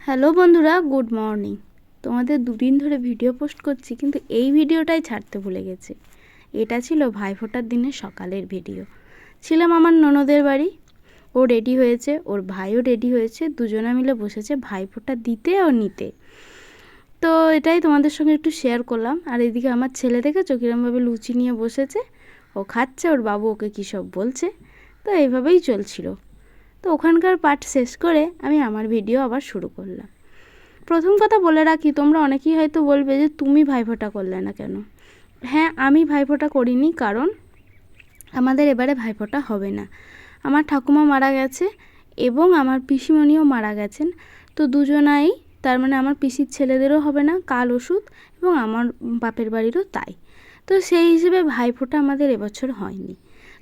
Hello বন্ধুরা, good morning. তোমাদের দুদিন ধরে ভিডিও পোস্ট করছি, কিন্তু এই ভিডিওটাই ছাড়তে ভুলে গেছি। এটা ছিল ভাইফোঁটার দিনের সকালের ভিডিও। ছিলাম আমার ননদের বাড়ি। ও রেডি হয়েছে, ওর ভাইও রেডি হয়েছে, দুজনে মিলে বসেছে ভাইফোঁটা দিতে ও নিতে। তো এটাই তোমাদের সঙ্গে একটু শেয়ার করলাম। আর এদিকে আমার ছেলে দেখেছো কিরমভাবে লুচি নিয়ে বসেছে, ও খাচ্ছে, ওর বাবু ওকে কী সব বলছে। তো এইভাবেই চলছিল। তো ওখানকার পার্ট শেষ করে আমি আমার ভিডিও আবার শুরু করলাম। প্রথম কথা বলে রাখি, তোমরা অনেকেই হয়তো বলবে যে তুমি ভাইফোঁটা করলে না কেন। হ্যাঁ, আমি ভাইফোঁটা করিনি, কারণ আমাদের এবারে ভাইফোঁটা হবে না। আমার ঠাকুমা মারা গেছে এবং আমার পিসিমণিও মারা গেছেন। তো দুজনাই, তার মানে আমার পিসির ছেলেদেরও হবে না কাল ওষুধ, এবং আমার বাপের বাড়িরও তাই। তো সেই হিসেবে ভাইফোঁটা আমাদের এবছর হয়নি।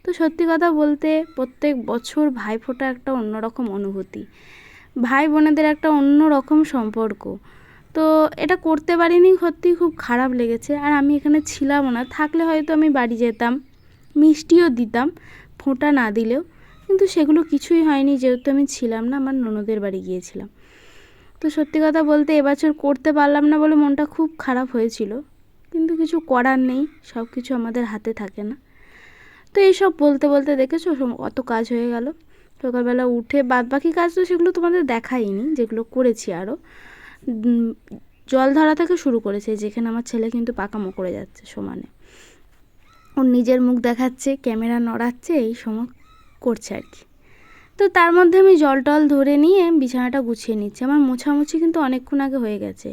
তো সত্যি কথা বলতে প্রত্যেক বছর ভাইফোঁটা একটা অন্যরকম অনুভূতি, ভাই বোনেদের একটা অন্য রকম সম্পর্ক। তো এটা করতে পারিনি, সত্যি খুব খারাপ লেগেছে। আর আমি এখানে ছিলাম না, থাকলে হয়তো আমি বাড়ি যেতাম, মিষ্টিও দিতাম ফোঁটা না দিলেও, কিন্তু সেগুলো কিছুই হয়নি যেহেতু আমি ছিলাম না, আমার ননদের বাড়ি গিয়েছিলাম। তো সত্যি কথা বলতে এবছর করতে পারলাম না বলে মনটা খুব খারাপ হয়েছিল, কিন্তু কিছু করার নেই, সব কিছু আমাদের হাতে থাকে না। তো এইসব বলতে বলতে দেখেছো কত কাজ হয়ে গেল। সকালবেলা উঠে বাদবাকি কাজ তো সেগুলো তোমাদের দেখাইনি, যেগুলো করেছি আরও। জল ধরা থেকে শুরু করেছে, যেখানে আমার ছেলে কিন্তু পাকামো করে যাচ্ছে সমানে, ওর নিজের মুখ দেখাচ্ছে, ক্যামেরা নড়াচ্ছে, এই সময় করছে আর কি। তো তার মধ্যে আমি জল টল ধরে নিয়ে বিছানাটা গুছিয়ে নিচ্ছি। আমার মোছামুছি কিন্তু অনেকক্ষণ আগে হয়ে গেছে।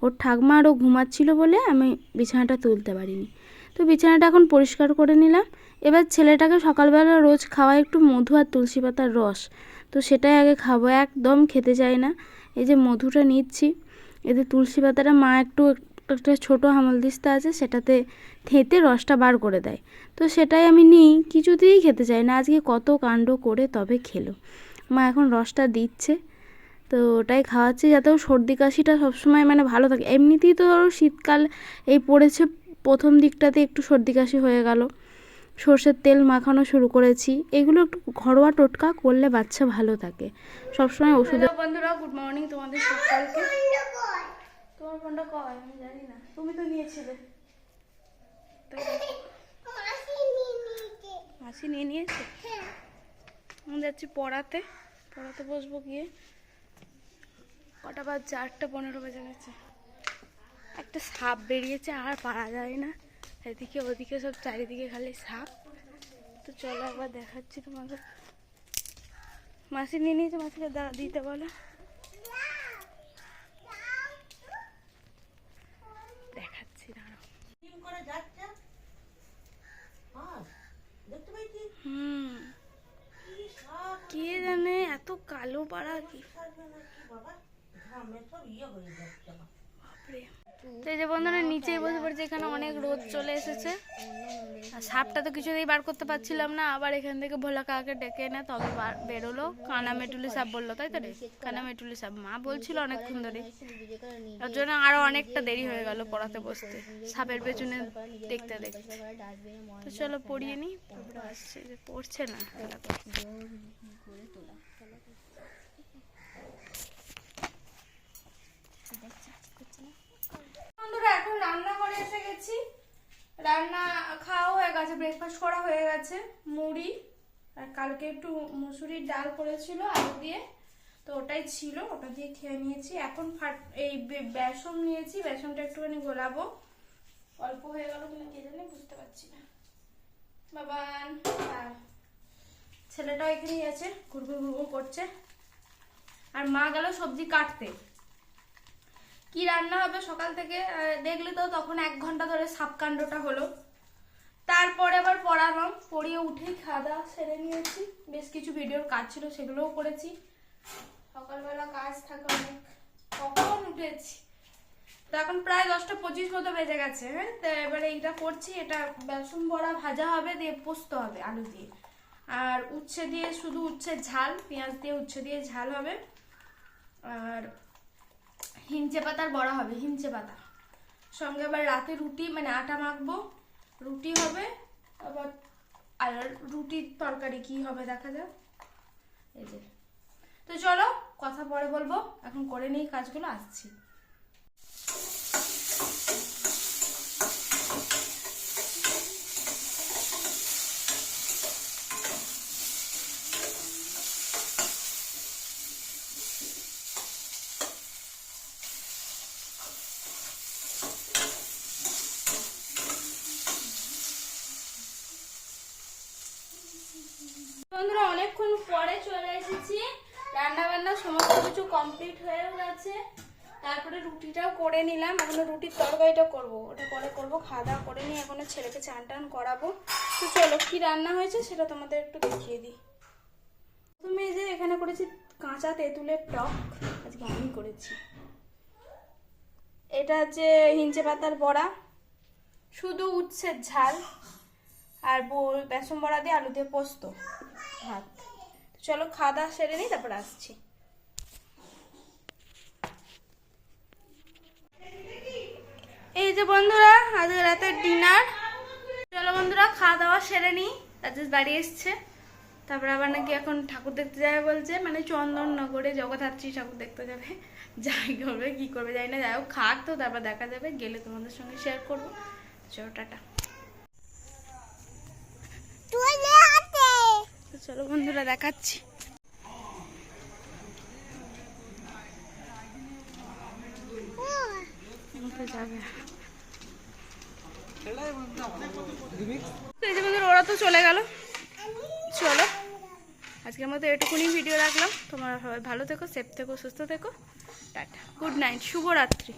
ওর ঠাকমা আরও ঘুমাচ্ছিল বলে আমি বিছানাটা তুলতে পারিনি। তো বিছানাটা এখন পরিষ্কার করে নিলাম। এবার ছেলেটাকে সকালবেলা রোজ খাওয়াই একটু মধু আর তুলসী পাতার রস। তো সেটাই আগে খাবো, একদম খেতে চাই না। এই যে মধুটা নিচ্ছি, এতে তুলসী পাতাটা মা একটু একটা ছোটো হামালদিস্তা আছে, সেটাতে থেঁতে রসটা বার করে দেয়। তো সেটাই আমি নিই, কিছুতেই খেতে চাই না। আজকে কত কাণ্ড করে তবে খেলো। মা এখন রসটা দিচ্ছে, তো ওটাই খাওয়াচ্ছি যাতে ওর সর্দি কাশিটা সবসময় মানে ভালো থাকে। এমনিতেই তো ধরো শীতকাল এই পড়েছে, প্রথম দিকটাতে একটু সর্দি কাশি হয়ে গেল, সর্ষের তেল মাখানো শুরু করেছি। এগুলো একটু ঘরোয়া টোটকা করলে বাচ্চা ভালো থাকে, সবসময় ওষুধ। বন্ধুরা, গুড মর্নিং তোমাদের সকলকে। তোমার ফোনটা কয় আমি জানি না, তুমি তো নিয়েছিলে। মাসি নিয়ে নিয়েছে। আমি যাচ্ছি পড়াতে, পড়াতে বসবো গিয়ে। কটা বাজছে? 8:15 বেজে গেছে। একটা সাপ বেরিয়েছে, আর পারা যায় না, এদিকে ওদিকে সব চারিদিকে খালি সাপ। তো চলো একবার দেখাচ্ছি তোমাদের। মাসি নিয়ে নিয়েছে, মাসিকে দিতে বলো। দেখাচ্ছি, দাঁড়াও। কে জানে, এত কালো পাড়া কি। তো এই যে বন্ধুরা নিচেই বসে পড়েছে, এখানে অনেক রোদ চলে এসেছে। আর সাপটা তো কিছুতেই বার করতে পারছিলাম না, আবার এখান থেকে ভোলা কাকাকে ডেকে এনে তবে বেরোলো। কানামেটুলি সাপ বললো, তাই তো রে? কানামেটুলি সাপ মা বলছিল অনেকক্ষণ ধরে। তার জন্য আরো অনেকটা দেরি হয়ে গেল পড়াতে বসতে, সাপের পেছনে দেখতে দেখতে। তো চলো পড়িয়ে নি, তারপরে আসছে। যে পড়ছে না, বন্ধুরা এখন রান্না করে এসে গেছি। রান্না খাওয়া হয়ে গেছে, ব্রেকফাস্ট করা হয়ে গেছে। মুড়ি আর কালকে একটু মুসুরির ডাল করেছিল আলু দিয়ে, তো ওটাই ছিল, ওটা দিয়ে খেয়ে নিয়েছি। এখন এই বেসন নিয়েছি, বেসনটা একটুখানি গোলাবো। অল্প হয়ে গেল কিনা কে জানে, বুঝতে পারছি না। বাবান ছেলেটাও এখানেই আছে, ঘুরঘুর ঘুরঘুর করছে। আর মা গেল সবজি কাটতে। কি রান্না হবে সকাল থেকে দেখলে তো, তখন 1 ঘন্টা ধরে সাপকাণ্ডটা হলো। তারপরে আবার পড়ালাম, পড়িয়ে উঠেই খাওয়া দাওয়া সেরে নিয়েছি। বেশ কিছু ভিডিওর কাজ ছিল, সেগুলোও করেছি। সকালবেলা কাজ থাকে অনেক, কখন উঠেছি। তো এখন প্রায় 10:25 মতো বেজে গেছে। হ্যাঁ, তো এবারে এইটা করছি। এটা বেসন বড়া ভাজা হবে, দিয়ে পোস্ত হবে আলু দিয়ে, আর উচ্ছে দিয়ে, শুধু উচ্ছে ঝাল, পেঁয়াজ দিয়ে উচ্ছে দিয়ে ঝাল হবে। আর হিঞ্চে পাতার বড়া হবে, হিঞ্চে পাতা সঙ্গে। আবার রাতে রুটি, মানে আটা মাখবো, রুটি হবে। আবার আর রুটির তরকারি কি হবে দেখা যাক। এই যে, তো চলো কথা পরে বলবো, এখন করে নিই কাজগুলো, আসছি। বন্ধুরা অনেকক্ষণ পরে চলে এসেছি, রান্না বান্না সমস্ত কিছু কমপ্লিট হয়ে গেছে। তারপরে রুটিটাও করে নিলাম, এখনো রুটির তরকারিটা করবো, ওটা পরে করবো। খাওয়া দাওয়া করে নিয়ে এখনো ছেলেকে চান টান করাবো। তো চলো কি রান্না হয়েছে সেটা তোমাদের একটু দেখিয়ে দিই। প্রথমে এই যে এখানে করেছি কাঁচা তেঁতুলের টক, আজকে আমি করেছি। এটা হচ্ছে হিঞ্চে পাতার বড়া, শুধু উচ্ছের ঝাল, আর বেসন বড়া দিয়ে আলু দিয়ে পোস্ত, ভাত। চলো খাওয়া দাওয়া সেরে নিই, তারপর আসছি। এই যে বন্ধুরা আজকে রাতের ডিনার। চলো বন্ধুরা খাওয়া দাওয়া সেরে নিই। রাজেশ বাড়ি এসছে, তারপর আবার নাকি এখন ঠাকুর দেখতে যাবে বলছে, মানে চন্দননগরে জগদ্ধাত্রী ঠাকুর দেখতে যাবে। যাই করবে কি করবে যাই না, যাই হোক খাক, তো তারপর দেখা যাবে, গেলে তোমাদের সঙ্গে শেয়ার করবো। চলো টাটা। চলো বন্ধুরা দেখাচ্ছি। যাবে ওরা তো চলে গেল। চলো আজকের মতো এটুকুনি ভিডিও রাখলাম। তোমরা সবাই ভালো থেকো, সেফ থেকো, সুস্থ থেকো। টাটা, গুড নাইট, শুভরাত্রি।